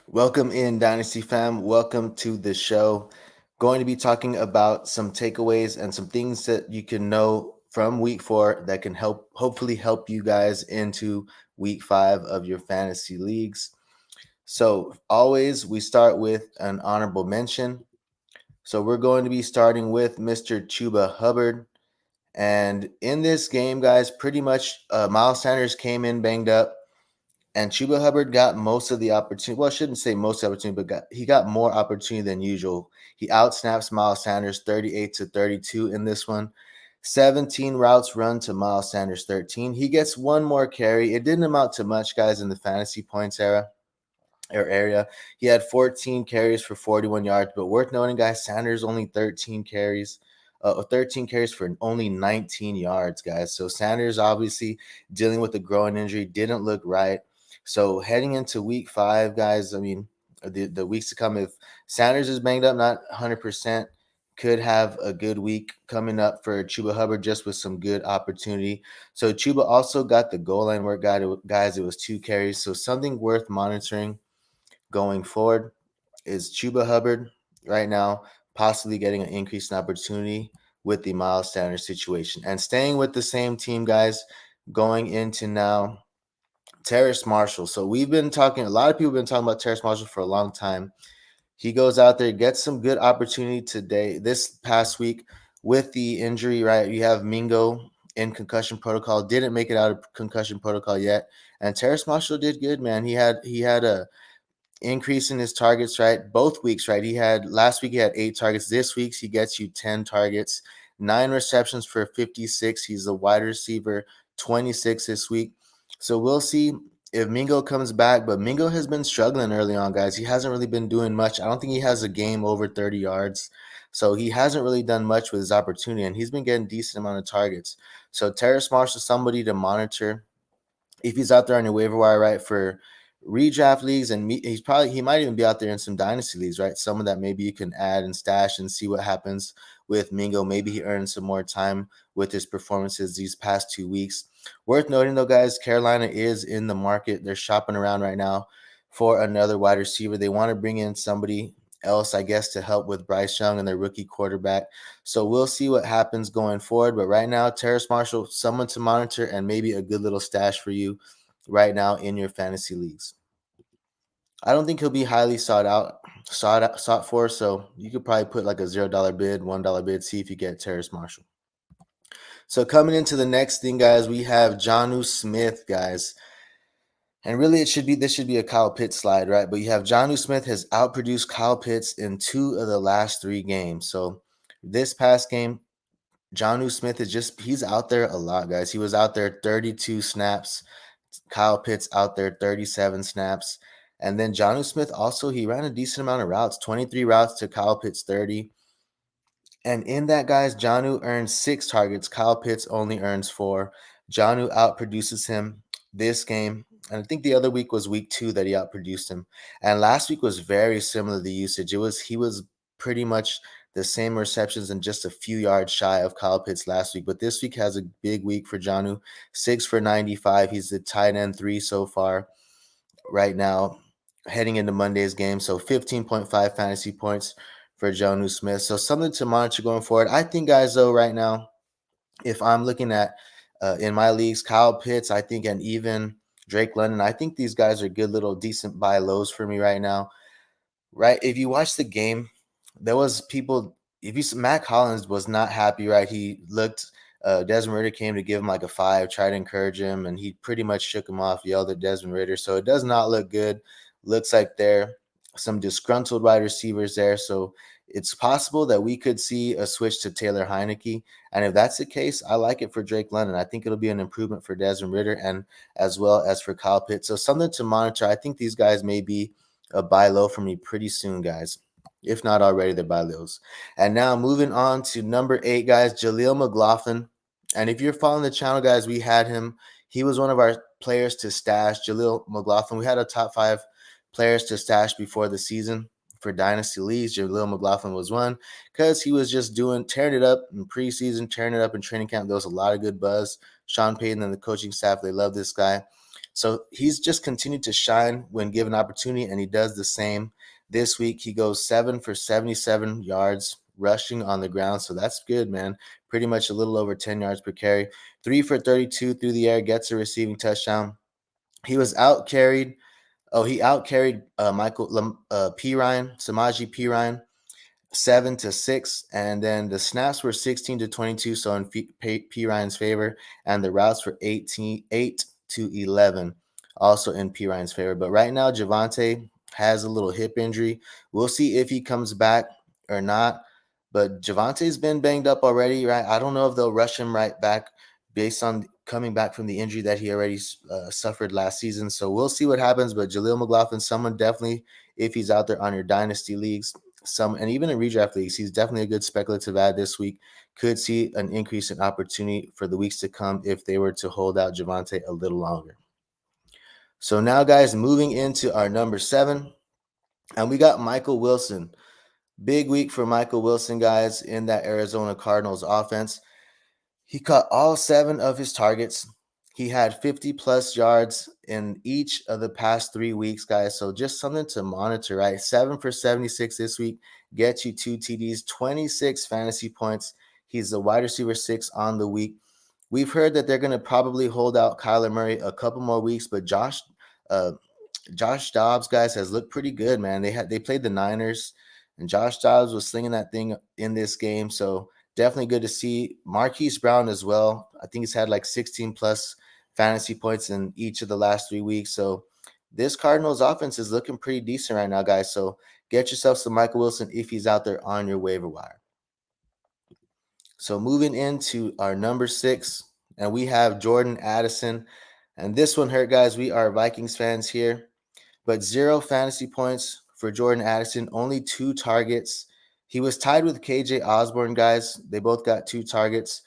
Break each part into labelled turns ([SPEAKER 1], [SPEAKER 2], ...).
[SPEAKER 1] Welcome in, Dynasty fam. Welcome to the show. Going to be talking about some takeaways and some things that you can know from week 4 that can hopefully help you guys into week 5 of your fantasy leagues. So, always we start with an honorable mention. So, we're going to be starting with Mr. Chuba Hubbard. And in this game, guys, pretty much Miles Sanders came in banged up. And Chuba Hubbard got most of the opportunity. Well, I shouldn't say most of the opportunity, but he got more opportunity than usual. He outsnaps Miles Sanders 38-32 in this one. 17 routes run to Miles Sanders 13. He gets one more carry. It didn't amount to much, guys, in the fantasy points area. He had 14 carries for 41 yards, but worth noting, guys, Sanders only 13 carries. 13 carries for only 19 yards, guys. So Sanders obviously dealing with a growing injury, didn't look right. So heading into week 5, guys, I mean, the weeks to come, if Sanders is banged up, not 100%, could have a good week coming up for Chuba Hubbard just with some good opportunity. So Chuba also got the goal line work, guys. It was 2 carries. So something worth monitoring going forward is Chuba Hubbard right now possibly getting an increased opportunity with the Miles Sanders situation. And staying with the same team, guys, going into now Terrace Marshall. So we've been talking, a lot of people have been talking about Terrace Marshall for a long time. He goes out there, gets some good opportunity today, this past week with the injury, right? You have Mingo in concussion protocol, didn't make it out of concussion protocol yet. And Terrace Marshall did good, man. He had a increase in his targets, right? Both weeks, right? He had last week he had 8 targets. This week he gets you 10 targets, 9 receptions for 56. He's a wide receiver, 26 this week. So we'll see if Mingo comes back, but Mingo has been struggling early on, guys. He hasn't really been doing much. I don't think he has a game over 30 yards. So he hasn't really done much with his opportunity, and he's been getting decent amount of targets. So Terrace Marshall, somebody to monitor if he's out there on your waiver wire, right, for redraft leagues, and he might even be out there in some dynasty leagues, right? Someone that maybe you can add and stash and see what happens with Mingo. Maybe he earns some more time with his performances these past 2 weeks. Worth noting though, guys, Carolina is in the market. They're shopping around right now for another wide receiver. They want to bring in somebody else, I guess, to help with Bryce Young and their rookie quarterback. So we'll see what happens going forward. But right now, Terrace Marshall, someone to monitor and maybe a good little stash for you right now in your fantasy leagues. I don't think he'll be highly sought for. So you could probably put like a $0 bid, $1 bid, see if you get Terrace Marshall. So coming into the next thing, guys, we have Jonnu Smith, guys. And really, this should be a Kyle Pitts slide, right? But you have Jonnu Smith has outproduced Kyle Pitts in 2 of the last 3 games. So this past game, Jonnu Smith he's out there a lot, guys. He was out there 32 snaps. Kyle Pitts out there 37 snaps. And then Jonnu Smith also, he ran a decent amount of routes, 23 routes to Kyle Pitts 30. And in that, guys, Jonnu earns 6 targets. Kyle Pitts only earns 4. Jonnu outproduces him this game. And I think the other week was week 2 that he outproduced him. And last week was very similar to the usage. He was pretty much the same receptions and just a few yards shy of Kyle Pitts last week. But this week has a big week for Jonnu. 6 for 95. He's the tight end 3 so far right now, heading into Monday's game. So 15.5 fantasy points for Jonnu Smith. So something to monitor going forward. I think, guys, though, right now, if I'm looking at in my leagues, Kyle Pitts, I think, and even Drake London, I think these guys are good little decent buy lows for me right now. Right? If you watch the game, there was people. Matt Collins was not happy, right? He looked. Desmond Ridder came to give him like a 5, try to encourage him, and he pretty much shook him off, yelled at Desmond Ridder. So it does not look good. Looks like there some disgruntled wide receivers there. So it's possible that we could see a switch to Taylor Heineke. And if that's the case, I like it for Drake London. I think it'll be an improvement for Desmond Ridder and as well as for Kyle Pitts. So something to monitor. I think these guys may be a buy low for me pretty soon, guys. If not already, they're buy lows. And now moving on to number 8, guys, Jaleel McLaughlin. And if you're following the channel, guys, we had him. He was one of our players to stash, Jaleel McLaughlin. We had a top 5 players to stash before the season for Dynasty leagues. Jaleel McLaughlin was one because he was just tearing it up in preseason, tearing it up in training camp. There was a lot of good buzz. Sean Payton and the coaching staff, they love this guy. So he's just continued to shine when given opportunity, and he does the same. This week, he goes 7 for 77 yards rushing on the ground. So that's good, man. Pretty much a little over 10 yards per carry. 3 for 32 through the air, gets a receiving touchdown. He was out carried. Oh, he out carried Michael Pirine, Samaje Perine, 7-6, and then the snaps were 16-22, so in P. Ryan's favor, and the routes were 8-11, also in P. Ryan's favor. But right now, Javonte has a little hip injury. We'll see if he comes back or not. But Javonte's been banged up already, right? I don't know if they'll rush him right back based on coming back from the injury that he already suffered last season. So we'll see what happens. But Jaleel McLaughlin, someone definitely, if he's out there on your dynasty leagues, and even in redraft leagues, he's definitely a good speculative add this week. Could see an increase in opportunity for the weeks to come if they were to hold out Javonte a little longer. So now, guys, moving into our number 7, and we got Michael Wilson. Big week for Michael Wilson, guys, in that Arizona Cardinals offense. He caught all 7 of his targets. He had 50-plus yards in each of the past 3 weeks, guys. So just something to monitor, right? 7 for 76 this week, gets you 2 TDs, 26 fantasy points. He's the wide receiver 6 on the week. We've heard that they're going to probably hold out Kyler Murray a couple more weeks, but Josh Dobbs, guys, has looked pretty good, man. They played the Niners, and Josh Dobbs was slinging that thing in this game. So definitely good to see. Marquise Brown as well. I think he's had like 16-plus fantasy points in each of the last 3 weeks. So this Cardinals offense is looking pretty decent right now, guys. So get yourself some Michael Wilson if he's out there on your waiver wire. So moving into our number 6, and we have Jordan Addison. And this one hurt, guys. We are Vikings fans here, but 0 fantasy points for Jordan Addison, only 2 targets. He was tied with KJ Osborne, guys. They both got 2 targets,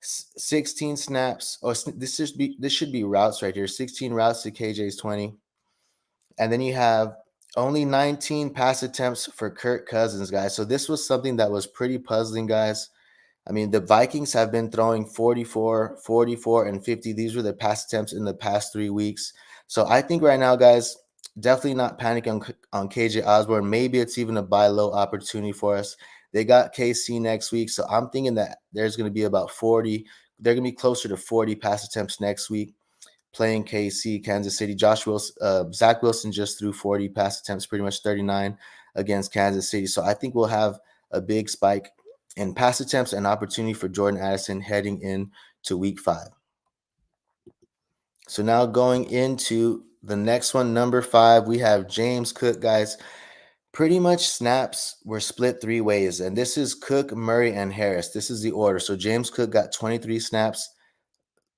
[SPEAKER 1] 16 snaps. Oh, this should be routes right here. 16 routes to KJ's 20. And then you have only 19 pass attempts for Kirk Cousins, guys. So this was something that was pretty puzzling, guys. I mean, the Vikings have been throwing 44, 44, and 50. These were the pass attempts in the past 3 weeks. So I think right now, guys, definitely not panicking on KJ Osborne. Maybe it's even a buy low opportunity for us. They got KC next week, so I'm thinking that there's going to be about 40. They're going to be closer to 40 pass attempts next week playing KC, Kansas City. Zach Wilson just threw 40 pass attempts, pretty much 39 against Kansas City. So I think we'll have a big spike in pass attempts and opportunity for Jordan Addison heading into week 5. So now going into the next one, number 5, we have James Cook, guys. Pretty much snaps were split 3 ways, and this is Cook, Murray, and Harris. This is the order. So James Cook got 23 snaps,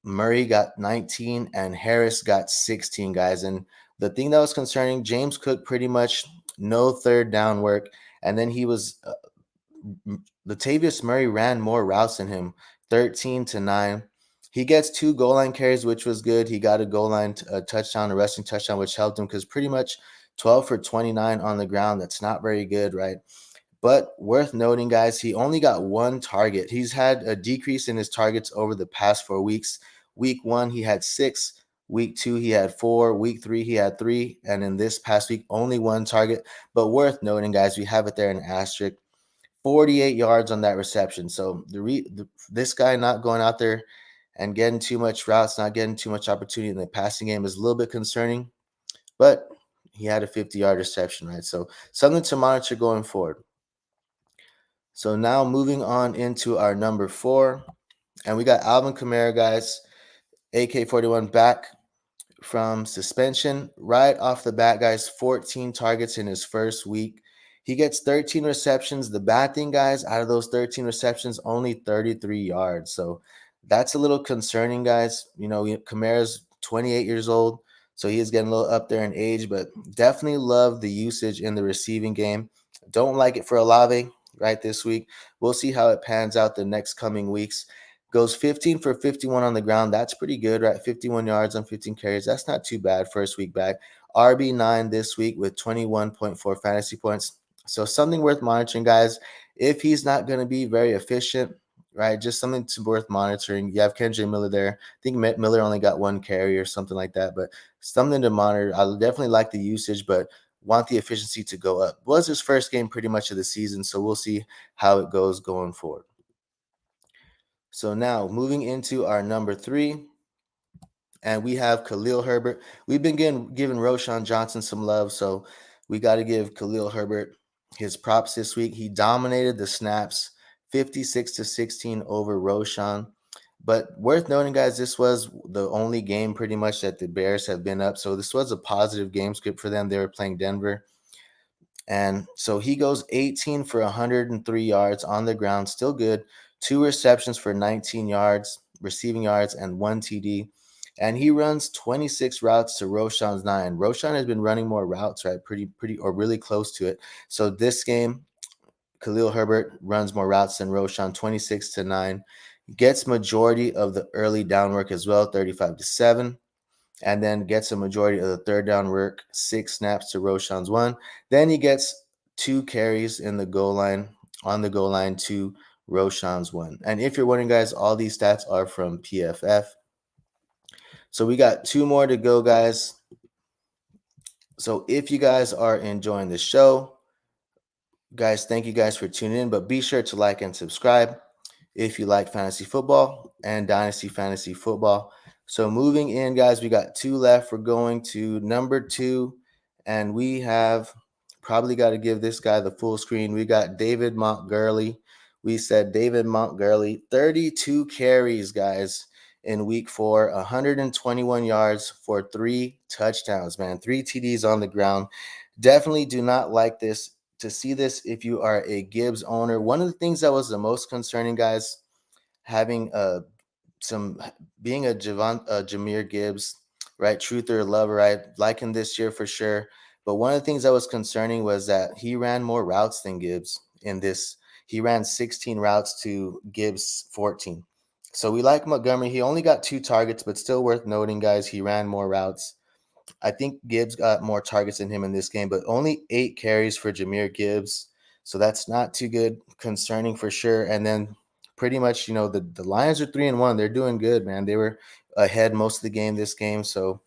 [SPEAKER 1] Murray got 19, and Harris got 16, guys. And the thing that was concerning, James Cook pretty much no third down work, and then he was Latavius Murray ran more routes than him, 13-9. He gets 2 goal line carries, which was good. He got a goal line touchdown, a rushing touchdown, which helped him because pretty much 12 for 29 on the ground. That's not very good, right? But worth noting, guys, he only got 1 target. He's had a decrease in his targets over the past 4 weeks. Week 1, he had 6. Week 2, he had 4. Week 3, he had 3. And in this past week, only 1 target. But worth noting, guys, we have it there in asterisk. 48 yards on that reception. So this guy not going out there and getting too much routes, not getting too much opportunity in the passing game is a little bit concerning. But he had a 50-yard reception, right? So something to monitor going forward. So now moving on into our number 4. And we got Alvin Kamara, guys. AK-41 back from suspension. Right off the bat, guys, 14 targets in his first week. He gets 13 receptions. The bad thing, guys, out of those 13 receptions, only 33 yards. So that's a little concerning, guys. You know, Kamara's 28 years old, so he is getting a little up there in age, but definitely love the usage in the receiving game. Don't like it for Olave right this week. We'll see how it pans out the next coming weeks. Goes 15 for 51 on the ground. That's pretty good, right? 51 yards on 15 carries. That's not too bad first week back. RB9 this week with 21.4 fantasy points. So something worth monitoring, guys. If he's not going to be very efficient, right? Just something to worth monitoring. You have KJ Miller there. I think Miller only got 1 carry or something like that, but something to monitor. I definitely like the usage, but want the efficiency to go up. Was his first game pretty much of the season, so we'll see how it goes going forward. So now moving into our number 3, and we have Khalil Herbert. We've been giving Roschon Johnson some love, so we got to give Khalil Herbert his props this week. He dominated the snaps 56-16 over Roschon. But worth noting, guys, this was the only game pretty much that the Bears have been up. So this was a positive game script for them. They were playing Denver. And so he goes 18 for 103 yards on the ground, still good. 2 receptions for 19 yards, receiving yards, and 1 TD. And he runs 26 routes to Roschon's 9. Roschon has been running more routes, right? Pretty, or really close to it. So this game, Khalil Herbert runs more routes than Roschon, 26-9. Gets majority of the early down work as well, 35-7. And then gets a majority of the third down work, 6 snaps to Roschon's 1. Then he gets 2 carries in the goal line, on the goal line to Roschon's 1. And if you're wondering, guys, all these stats are from PFF. So we got 2 more to go, guys. So if you guys are enjoying the show, guys, thank you guys for tuning in, but be sure to like and subscribe if you like fantasy football and Dynasty Fantasy Football. So moving in, guys, we got 2 left. We're going to number 2, and we have probably got to give this guy the full screen. We got David Montgomery. We said David Montgomery, 32 carries, guys, in week 4, 121 yards for 3 touchdowns, man. 3 TDs on the ground. Definitely do not like this. To see this if you are a Gibbs owner. One of the things that was the most concerning, guys, having being a Jahmyr Gibbs, right? Truth or lover, right? Like him this year for sure. But one of the things that was concerning was that he ran more routes than Gibbs in this. He ran 16 routes to Gibbs 14. So we like Montgomery. He only got 2 targets, but still worth noting, guys. He ran more routes. I think Gibbs got more targets than him in this game, but only 8 carries for Jahmyr Gibbs. So that's not too good, concerning for sure. And then pretty much, the Lions are 3-1. They're doing good, man. They were ahead most of the game this game. So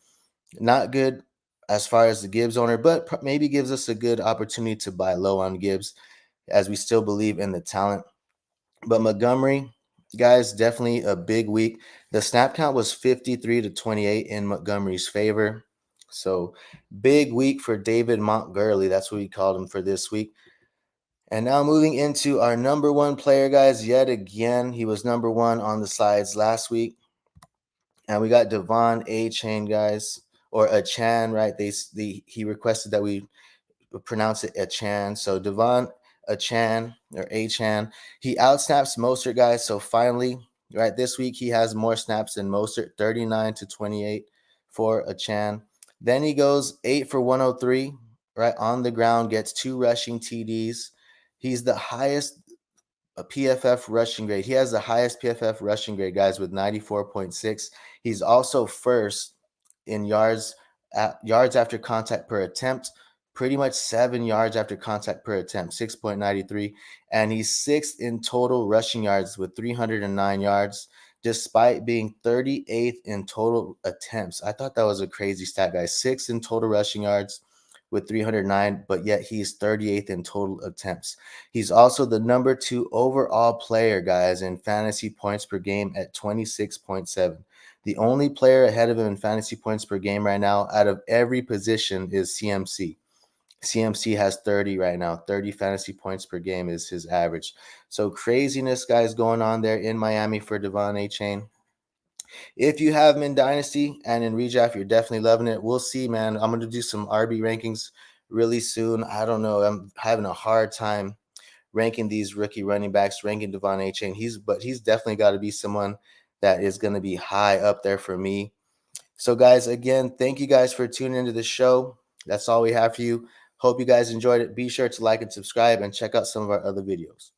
[SPEAKER 1] not good as far as the Gibbs owner, but maybe gives us a good opportunity to buy low on Gibbs as we still believe in the talent. But Montgomery, guys, definitely a big week. The snap count was 53-28 in Montgomery's favor. So big week for David Montgomery. That's what we called him for this week. And now moving into our number 1 player, guys, yet again, he was number 1 on the slides last week. And we got Devon Achane, guys, or Achan, right? He requested that we pronounce it Achan. So Devon Achan or Achan, he outsnaps Mostert, guys. So finally, right, this week he has more snaps than Mostert, 39-28 for Achan. Then he goes 8 for 103, right, on the ground, gets 2 rushing TDs. He's the highest PFF rushing grade. He has the highest PFF rushing grade, guys, with 94.6. He's also first in yards after contact per attempt, pretty much 7 yards after contact per attempt, 6.93. And he's 6th in total rushing yards with 309 yards, despite being 38th in total attempts. I thought that was a crazy stat, guys. 6th in total rushing yards with 309, but yet he's 38th in total attempts. He's also the number 2 overall player, guys, in fantasy points per game at 26.7. The only player ahead of him in fantasy points per game right now out of every position is CMC. CMC has 30 right now. 30 fantasy points per game is his average. So craziness, guys, going on there in Miami for Devon Achane. If you have him in Dynasty and in Redraft, you're definitely loving it. We'll see, man. I'm going to do some RB rankings really soon. I don't know. I'm having a hard time ranking these rookie running backs, ranking Devon Achane. He's definitely got to be someone that is going to be high up there for me. So, guys, again, thank you guys for tuning into the show. That's all we have for you. Hope you guys enjoyed it. Be sure to like and subscribe and check out some of our other videos.